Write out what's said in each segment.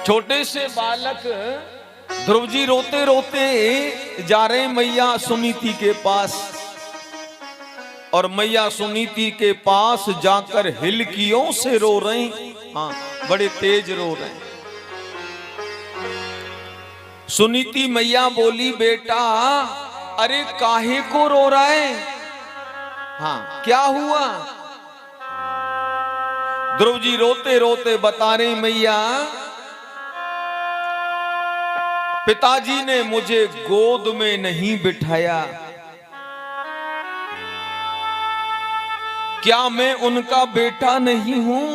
छोटे से बालक ध्रुव जी रोते रोते जा रहे मैया सुनीति के पास, और मैया सुनीति के पास जाकर हिलकियों से रो रहे हैं। हाँ, बड़े तेज रो रहे हैं। सुनीति मैया बोली, बेटा अरे काहे को रो रहा है? हाँ, क्या हुआ? ध्रुव जी रोते रोते बता रहे, मैया पिताजी ने मुझे गोद में नहीं बिठाया, क्या मैं उनका बेटा नहीं हूं?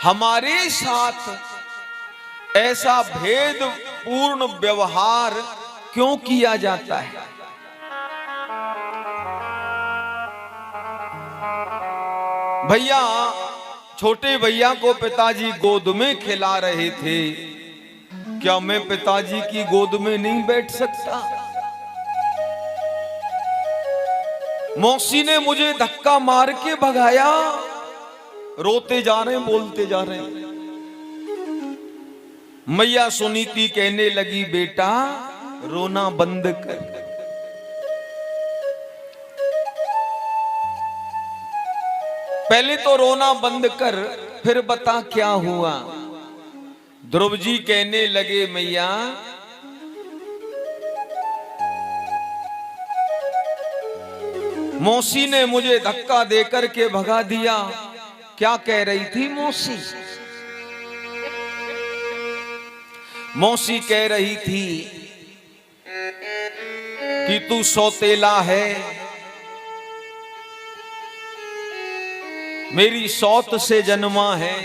हमारे साथ ऐसा भेदपूर्ण व्यवहार क्यों किया जाता है? भैया, छोटे भैया को पिताजी गोद में खिला रहे थे, क्या मैं पिताजी की गोद में नहीं बैठ सकता? मौसी ने मुझे धक्का मार के भगाया। रोते जा रहे हैं, बोलते जा रहे हैं। मैया सुनीति कहने लगी, बेटा रोना बंद कर। पहले तो रोना बंद कर, फिर बता क्या हुआ। ध्रुव जी कहने लगे, मैया मौसी ने मुझे धक्का देकर के भगा दिया। क्या कह रही थी मौसी? मौसी कह रही थी कि तू सौतेला है, मेरी सौत से जन्मा है,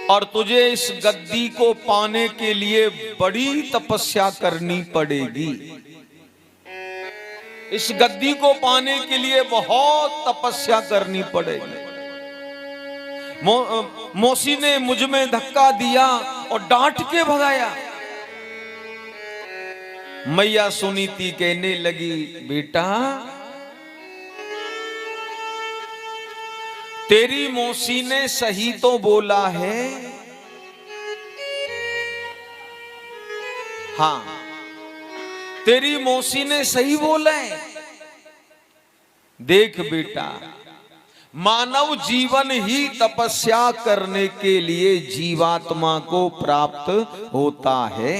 और तुझे इस गद्दी को पाने के लिए बड़ी तपस्या करनी पड़ेगी। इस गद्दी को पाने के लिए बहुत तपस्या करनी पड़ेगी। मौसी ने मुझ में धक्का दिया और डांट के भगाया। मैया सुनीति कहने लगी, बेटा तेरी मौसी ने सही तो बोला है। हाँ, तेरी मौसी ने सही बोला है। देख बेटा, मानव जीवन ही तपस्या करने के लिए जीवात्मा को प्राप्त होता है।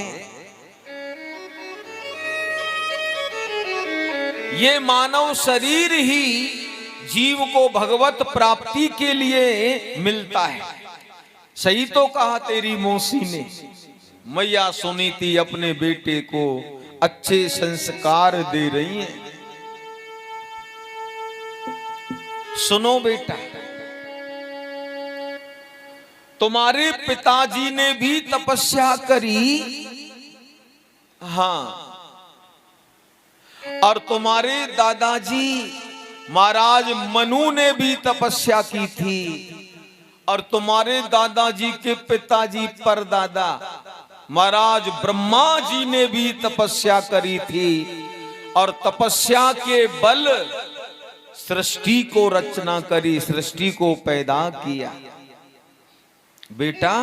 ये मानव शरीर ही जीव को भगवत प्राप्ति के लिए मिलता है। सही तो कहा तेरी मौसी ने। मैया सुनीति अपने बेटे को अच्छे संस्कार दे रही हैं। सुनो बेटा, तुम्हारे पिताजी ने भी तपस्या करी, हाँ, और तुम्हारे दादाजी महाराज मनु ने भी तपस्या की थी, और तुम्हारे दादाजी के पिताजी परदादा महाराज ब्रह्मा जी ने भी तपस्या करी थी, और तपस्या के बल सृष्टि को रचना करी, सृष्टि को पैदा किया। बेटा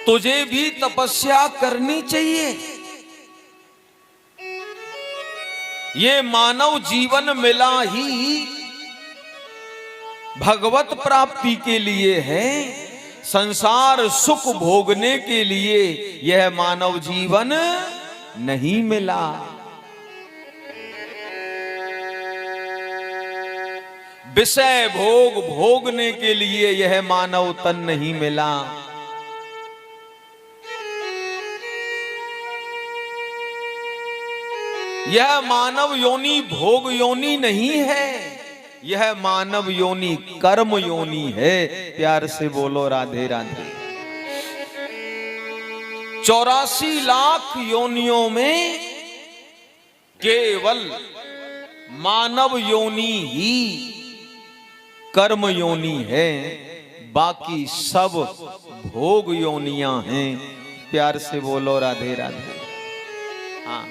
तुझे भी तपस्या करनी चाहिए। ये मानव जीवन मिला ही भगवत प्राप्ति के लिए है। संसार सुख भोगने के लिए यह मानव जीवन नहीं मिला। विषय भोग भोगने के लिए यह मानव तन नहीं मिला। यह मानव योनि भोग योनि नहीं है, यह मानव योनि कर्म योनि है। प्यार से बोलो राधे राधे। 84 लाख योनियों में केवल मानव योनि ही कर्म योनि है, बाकी सब भोग योनियां हैं। प्यार से बोलो राधे राधे। हाँ,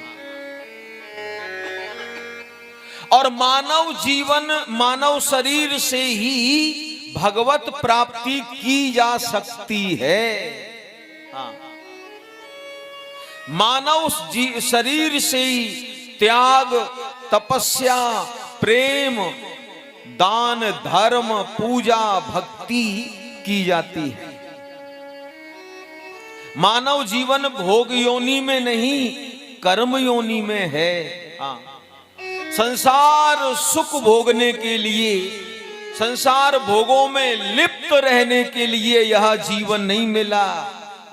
और मानव जीवन, मानव शरीर से ही भगवत प्राप्ति की जा सकती है। हाँ। मानव शरीर से ही त्याग, तपस्या, प्रेम, दान, धर्म, पूजा, भक्ति की जाती है। मानव जीवन भोग योनि में नहीं, कर्म योनि में है। हाँ। संसार सुख भोगने के लिए, संसार भोगों में लिप्त रहने के लिए यह जीवन नहीं मिला।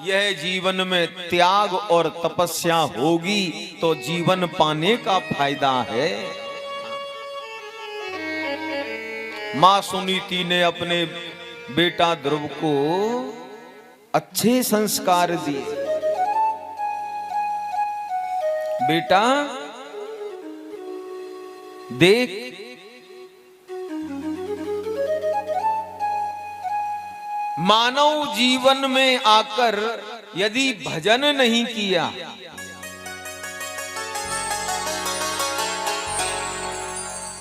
यह जीवन में त्याग और तपस्या होगी तो जीवन पाने का फायदा है। मां सुनीति ने अपने बेटा ध्रुव को अच्छे संस्कार दिए। बेटा देख, मानव जीवन में आकर यदि भजन नहीं किया,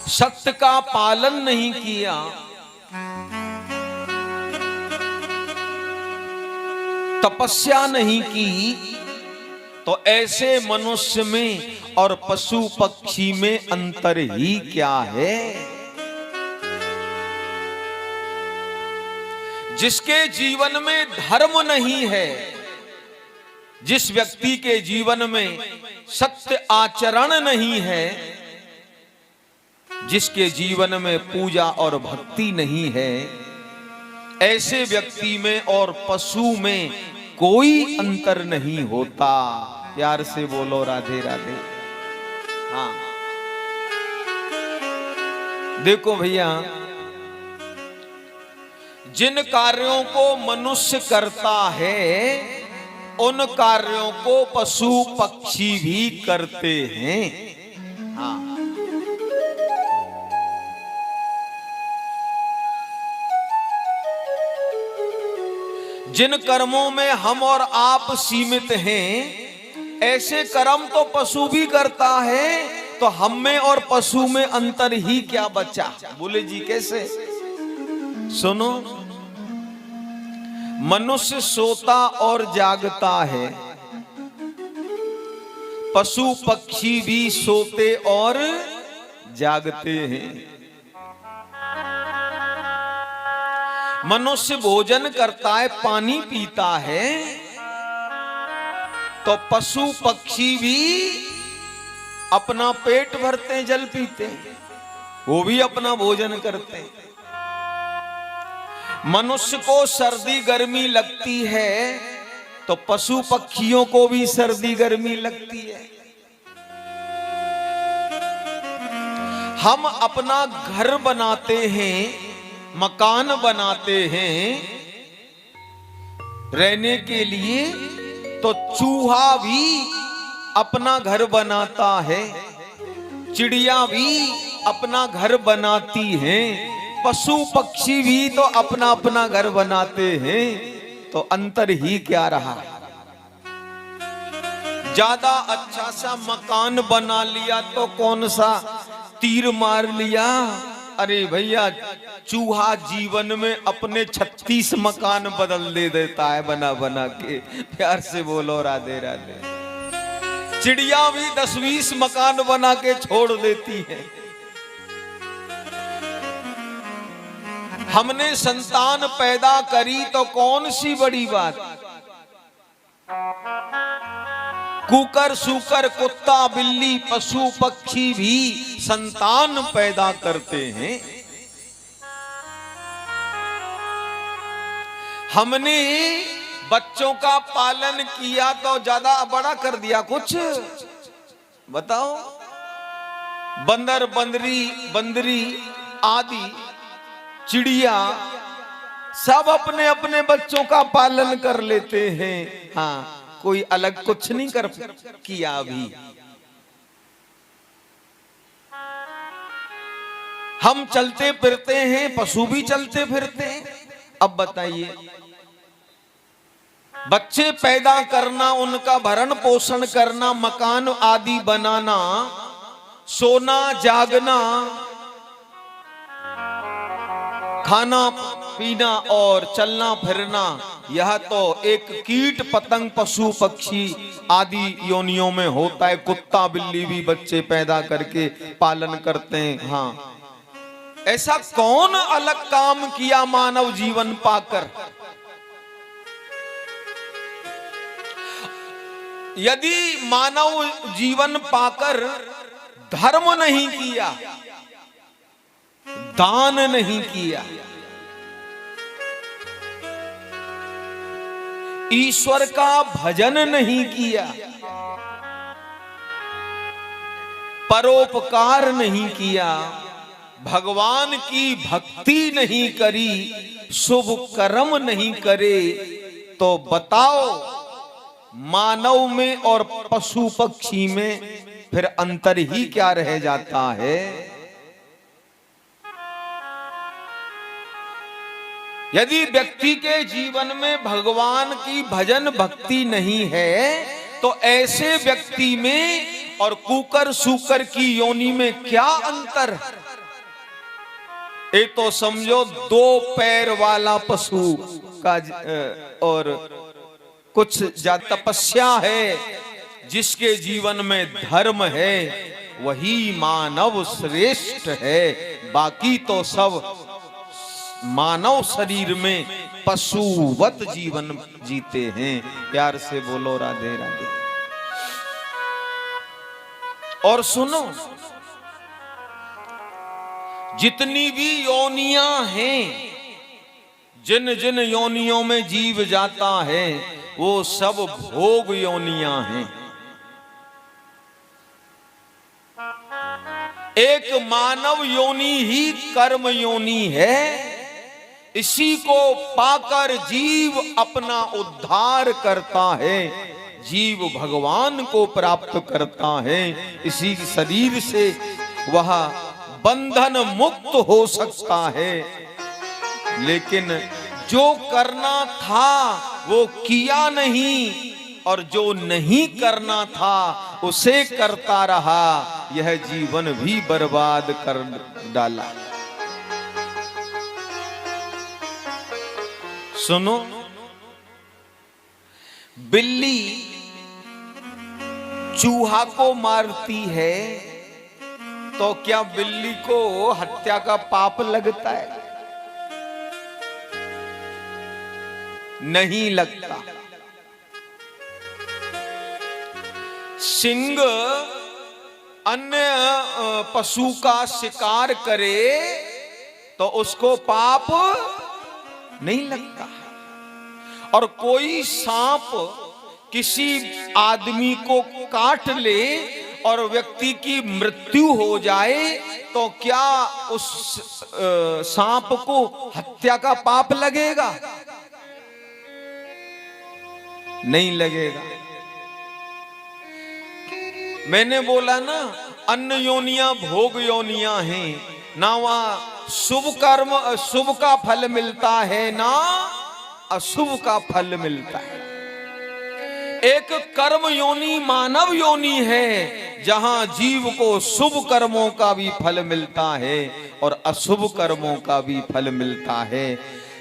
सत्य का पालन नहीं किया, तपस्या नहीं की, तो ऐसे मनुष्य में और पशु पक्षी में अंतर ही क्या है। जिसके जीवन में धर्म नहीं है, जिस व्यक्ति के जीवन में सत्य आचरण नहीं है, जिसके जीवन में पूजा और भक्ति नहीं है, ऐसे व्यक्ति में और पशु में कोई अंतर नहीं होता। प्यार से बोलो राधे राधे। हाँ, देखो भैया, जिन कार्यों को मनुष्य करता है उन कार्यों को पशु पक्षी भी करते हैं। हाँ। जिन कर्मों में हम और आप सीमित हैं, ऐसे कर्म तो पशु भी करता है, तो हम में और पशु में अंतर ही क्या बचा। बोले जी कैसे? सुनो, मनुष्य सोता और जागता है, पशु पक्षी भी सोते और जागते हैं। मनुष्य भोजन करता है, पानी पीता है, तो पशु पक्षी भी अपना पेट भरते हैं, जल पीते हैं, वो भी अपना भोजन करते हैं। मनुष्य को सर्दी गर्मी लगती है तो पशु पक्षियों को भी सर्दी गर्मी लगती है। हम अपना घर बनाते हैं, मकान बनाते हैं रहने के लिए, तो चूहा भी अपना घर बनाता है, चिड़िया भी अपना घर बनाती हैं, पशु पक्षी भी तो अपना अपना घर बनाते हैं। तो अंतर ही क्या रहा। ज्यादा अच्छा सा मकान बना लिया तो कौन सा तीर मार लिया। अरे भैया, चूहा जीवन में अपने 36 मकान बदल दे देता है बना बना के। प्यार से बोलो राधे राधे। चिड़िया भी 10-20 मकान बना के छोड़ देती है। हमने संतान पैदा करी तो कौन सी बड़ी बात। कुकर सूकर कुत्ता बिल्ली पशु पक्षी भी संतान पैदा करते हैं। हमने बच्चों का पालन किया तो ज्यादा बड़ा कर दिया कुछ। बताओ, बंदर बंदरी बंदरी आदि चिड़िया सब अपने अपने बच्चों का पालन कर लेते हैं। हाँ, कोई अलग कुछ नहीं कर किया अभी। हम चलते फिरते हैं, पशु भी चलते फिरते हैं। अब बताइए, बच्चे पैदा करना, उनका भरण पोषण करना, मकान आदि बनाना, सोना जागना, खाना पीना और चलना फिरना, यह तो एक कीट पतंग पशु पक्षी आदि योनियों में होता है। कुत्ता बिल्ली भी बच्चे पैदा करके पालन करते हैं। हाँ, ऐसा कौन अलग काम किया मानव जीवन पाकर? यदि मानव जीवन पाकर धर्म नहीं किया, दान नहीं किया, ईश्वर का भजन नहीं किया, परोपकार नहीं किया, भगवान की भक्ति नहीं करी, शुभ कर्म नहीं करे, तो बताओ मानव में और पशु पक्षी में फिर अंतर ही क्या रह जाता है? यदि व्यक्ति के जीवन में भगवान की भजन भक्ति नहीं है, तो ऐसे व्यक्ति में और कुकर सूकर की योनि में क्या अंतर? ये तो समझो दो पैर वाला पशु का और कुछ ज्यादा तपस्या है, जिसके जीवन में धर्म है, वही मानव श्रेष्ठ है। बाकी तो सब मानव शरीर में पशुवत जीवन जीते हैं। प्यार से बोलो राधे राधे। और सुनो, जितनी भी योनियां हैं, जिन जिन योनियों में जीव जाता है, वो सब भोग योनियां हैं। एक मानव योनि ही कर्म योनि है। इसी को पाकर जीव अपना उद्धार करता है, जीव भगवान को प्राप्त करता है। इसी शरीर से वह बंधन मुक्त हो सकता है। लेकिन जो करना था वो किया नहीं, और जो नहीं करना था उसे करता रहा, यह जीवन भी बर्बाद कर डाला। सुनो, बिल्ली चूहा को मारती है तो क्या बिल्ली को हत्या का पाप लगता है? नहीं लगता। सिंह अन्य पशु का शिकार करे तो उसको पाप नहीं लगता। और कोई सांप किसी आदमी को काट ले और व्यक्ति की मृत्यु हो जाए तो क्या उस सांप को हत्या का पाप लगेगा? नहीं लगेगा। मैंने बोला ना, अन्न योनियां भोग योनियां हैं। ना वहां शुभ कर्म शुभ का फल मिलता है, ना अशुभ का फल मिलता है। एक कर्म योनि मानव योनि है, जहां जीव को शुभ कर्मों का भी फल मिलता है और अशुभ कर्मों का भी फल मिलता है।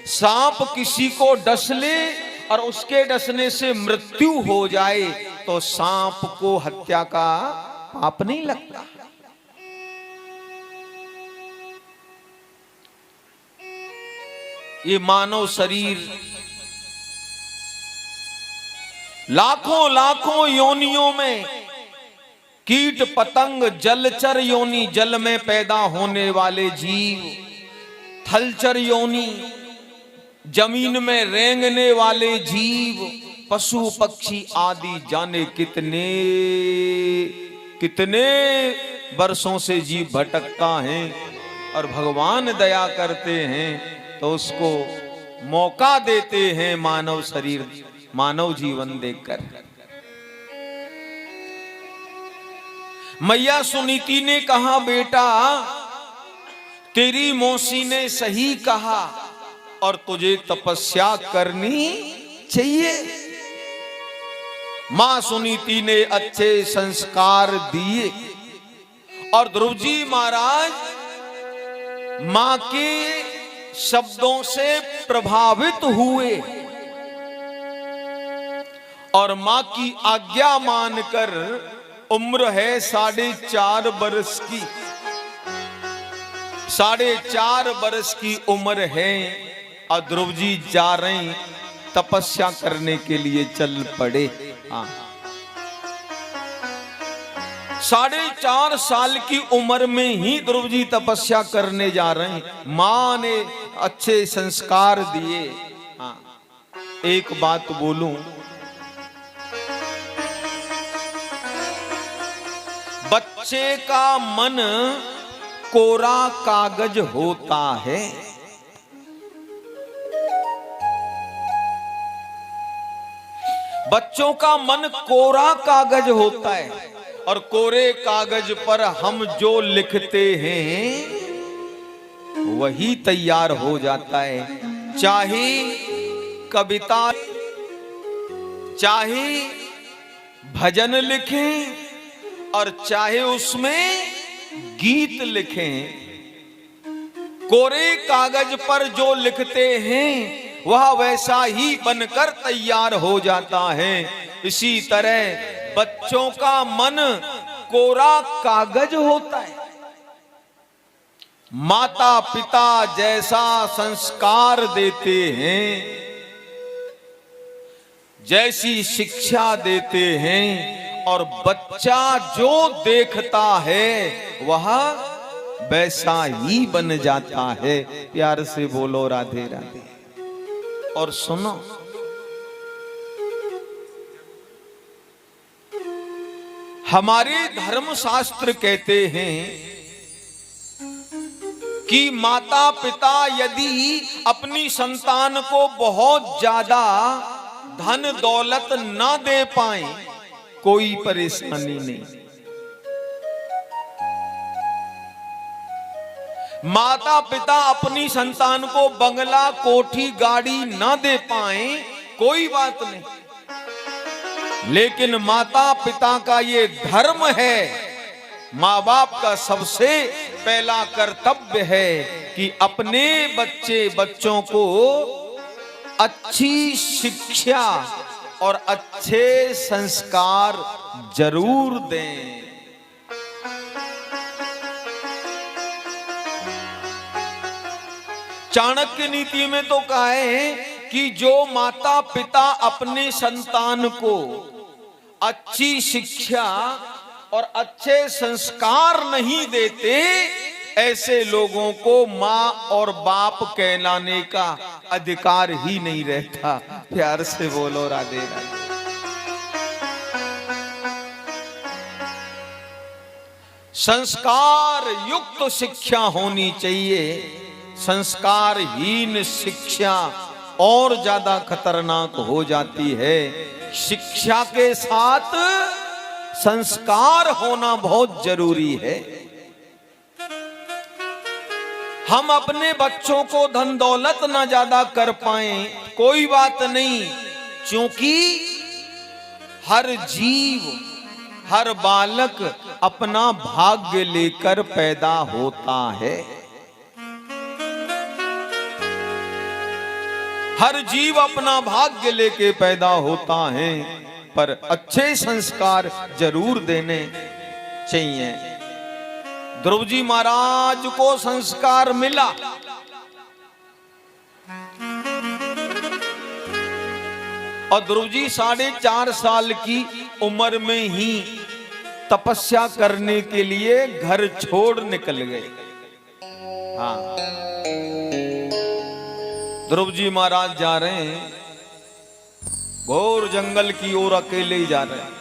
सांप किसी को डस ले और उसके डसने से मृत्यु हो जाए तो सांप को हत्या का पाप नहीं लगता। ये मानव शरीर लाखों लाखों योनियों में, कीट पतंग जलचर योनि, जल में पैदा होने वाले जीव, थलचर योनि, जमीन में रेंगने वाले जीव, पशु पक्षी आदि, जाने कितने कितने वर्षों से जीव भटकता है। और भगवान दया करते हैं तो उसको मौका देते हैं मानव शरीर, मानव जीवन देकर। मैया सुनीति ने कहा, बेटा तेरी मौसी ने सही कहा और तुझे तपस्या करनी चाहिए। मां सुनीति ने अच्छे संस्कार दिए और ध्रुव जी महाराज मां के शब्दों से प्रभावित हुए और मां की आज्ञा मानकर, उम्र है 4.5 बरस की, 4.5 बरस की उम्र है और ध्रुव जी जा रहे तपस्या करने के लिए चल पड़े। हाँ, 4.5 साल की उम्र में ही ध्रुव जी तपस्या करने जा रहे हैं। मां ने अच्छे संस्कार दिए। हाँ, एक बात बोलूं, बच्चे का मन कोरा कागज होता है। बच्चों का मन कोरा कागज होता है और कोरे कागज पर हम जो लिखते हैं वही तैयार हो जाता है। चाहे कविता, चाहे भजन लिखें और चाहे उसमें गीत लिखें, कोरे कागज पर जो लिखते हैं वह वैसा ही बनकर तैयार हो जाता है। इसी तरह बच्चों का मन कोरा कागज होता है। माता पिता जैसा संस्कार देते हैं, जैसी शिक्षा देते हैं और बच्चा जो देखता है वह वैसा ही बन जाता है। प्यार से बोलो राधे राधे। और सुनो, हमारे धर्मशास्त्र कहते हैं कि माता पिता यदि अपनी संतान को बहुत ज्यादा धन दौलत ना दे पाए, कोई परेशानी नहीं। माता पिता अपनी संतान को बंगला कोठी गाड़ी ना दे पाए, कोई बात नहीं। लेकिन माता पिता का ये धर्म है, माँ बाप का सबसे पहला कर्तव्य है कि अपने बच्चों को अच्छी शिक्षा और अच्छे संस्कार जरूर दें। चाणक्य नीति में तो कहा है कि जो माता पिता अपने संतान को अच्छी शिक्षा और अच्छे संस्कार नहीं देते, ऐसे लोगों को माँ और बाप कहलाने का अधिकार ही नहीं रहता। प्यार से बोलो राधे राधे। संस्कार युक्त शिक्षा होनी चाहिए। संस्कारहीन शिक्षा और ज्यादा खतरनाक हो जाती है। शिक्षा के साथ संस्कार होना बहुत जरूरी है। हम अपने बच्चों को धन दौलत ना ज्यादा कर पाए, कोई बात नहीं, क्योंकि हर जीव, हर बालक अपना भाग्य लेकर पैदा होता है। हर जीव अपना भाग्य लेके पैदा होता है, पर अच्छे संस्कार जरूर देने चाहिए। ध्रुव जी महाराज को संस्कार मिला। और ध्रुव जी 4.5 साल की उम्र में ही तपस्या करने के लिए घर छोड़ निकल गए। हाँ, ध्रुव जी महाराज जा रहे हैं, घोर जंगल की ओर अकेले ही जा रहे हैं।